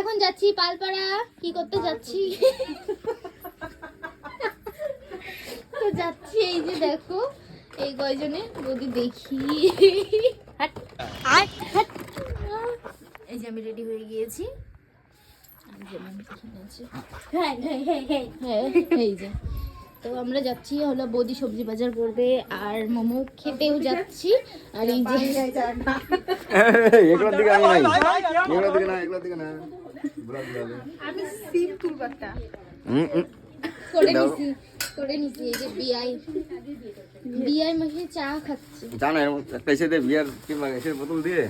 এখন যাচ্ছি পালপাড়া। কি করতে যাচ্ছি? তো যাচ্ছি, এই যে দেখো এই কয়জনে বৌদি দেখি। এই যে আমি রেডি হয়ে গিয়েছি। হ্যাঁ, এই যে তো আমরা যাচ্ছি হলো বৌদি সবজি বাজার করবে আর মোমো খেতেও যাচ্ছি। আর এই যে এগুলোর দিকে আমি নাই, এগুলোর দিকে না, এগুলোর দিকে না, আমি সিম তুলবারটা করে নিছি এই যে বিআই মাখে চা খাচ্ছি। জানো এর মধ্যে একটা এসে দিয়ে বিয়ার কিংবা এসের বোতল দিয়ে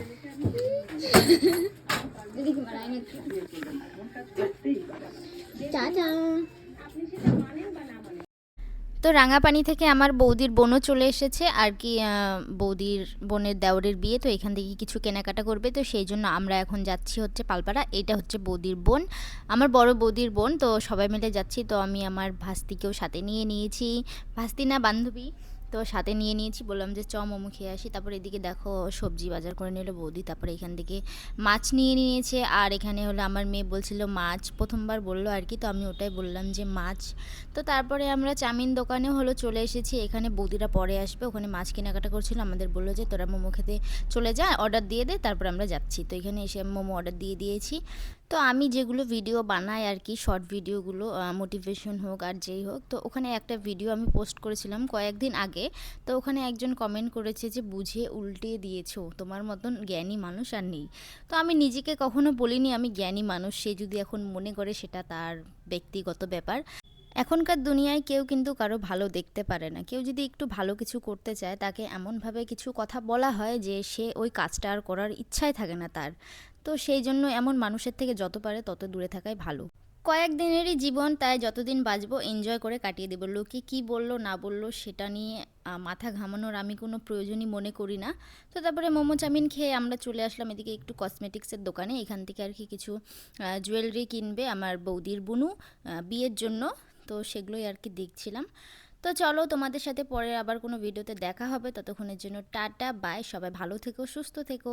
দিদি কি মারাই না চা চা। তো রাঙাপানি থেকে আমার বৌদির বোনও চলে এসেছে আর কি, বৌদির বোনের দেওরের বিয়ে, তো এখান থেকে কিছু কেনাকাটা করবে, তো সেই জন্য আমরা এখন যাচ্ছি হচ্ছে পালপাড়া। এটা হচ্ছে বৌদির বোন, আমার বড় বৌদির বোন, তো সবাই মিলে যাচ্ছি। তো আমি আমার ভাস্তিকেও সাথে নিয়ে নিয়েছি, ভাস্তি না বান্ধবী, তো সাথে নিয়ে নিয়েছি। বললাম যে চ মোমো খেয়ে আসি। তারপর এদিকে দেখো সবজি বাজার করে নিল বৌদি, তারপরে এখান থেকে মাছ নিয়ে নিয়েছে। আর এখানে হলো আমার মেয়ে বলছিল মাছ, প্রথমবার বললো আর কি, তো আমি ওটাই বললাম যে মাছ। তো তারপরে আমরা চাউমিন দোকানে হলো চলে এসেছি। এখানে বৌদিরা পরে আসবে, ওখানে মাছ কেনাকাটা করছিল, আমাদের বললো যে তোরা মোমো খেতে চলে যা, অর্ডার দিয়ে দে, তারপর আমরা যাচ্ছি। তো এখানে এসে মোমো অর্ডার দিয়ে দিয়েছি। তো আমি যেগুলো ভিডিও বানাই আর কি, শর্ট ভিডিওগুলো, মোটিভেশন হোক আর যেই হোক, তো ওখানে একটা ভিডিও আমি পোস্ট করেছিলাম কয়েকদিন আগে। তো ওখানে একজন কমেন্ট করেছে যে বুঝে উল্টে দিয়েছো, তোমার মতন জ্ঞানী মানুষ আর নেই। তো আমি নিজেকে কখনো বলিনি আমি জ্ঞানী মানুষ, সে যদি এখন মনে করে সেটা তার ব্যক্তিগত ব্যাপার। এখনকার দুনিয়ায় কেউ কিন্তু কারো ভালো দেখতে পারে না। কেউ যদি একটু ভালো কিছু করতে চায়, তাকে এমনভাবে কিছু কথা বলা হয় যে সে ওই কাজটা আর করার ইচ্ছাই থাকে না তার। তো সেই জন্য এমন মানুষের থেকে যত পারে তত দূরে থাকাই ভালো। কয়েকদিনেরই জীবন, তাই যতদিন বাঁচবো এনজয় করে কাটিয়ে দেবো। লোকে কী বললো না বললো সেটা নিয়ে মাথা ঘামানোর আমি কোনো প্রয়োজনই মনে করি না। তো তারপরে মোমো চাউমিন খেয়ে আমরা চলে আসলাম এদিকে একটু কসমেটিক্সের দোকানে। এখান থেকে আর কি কিছু জুয়েলারি কিনবে আমার বৌদির বুনু বিয়ের জন্য, তো সেগুলোই আর কি দেখছিলাম। তো চলো তোমাদের সাথে পরে আবার কোনো ভিডিওতে দেখা হবে, ততক্ষণের জন্য টাটা বাই, সবাই ভালো থেকো সুস্থ থেকো।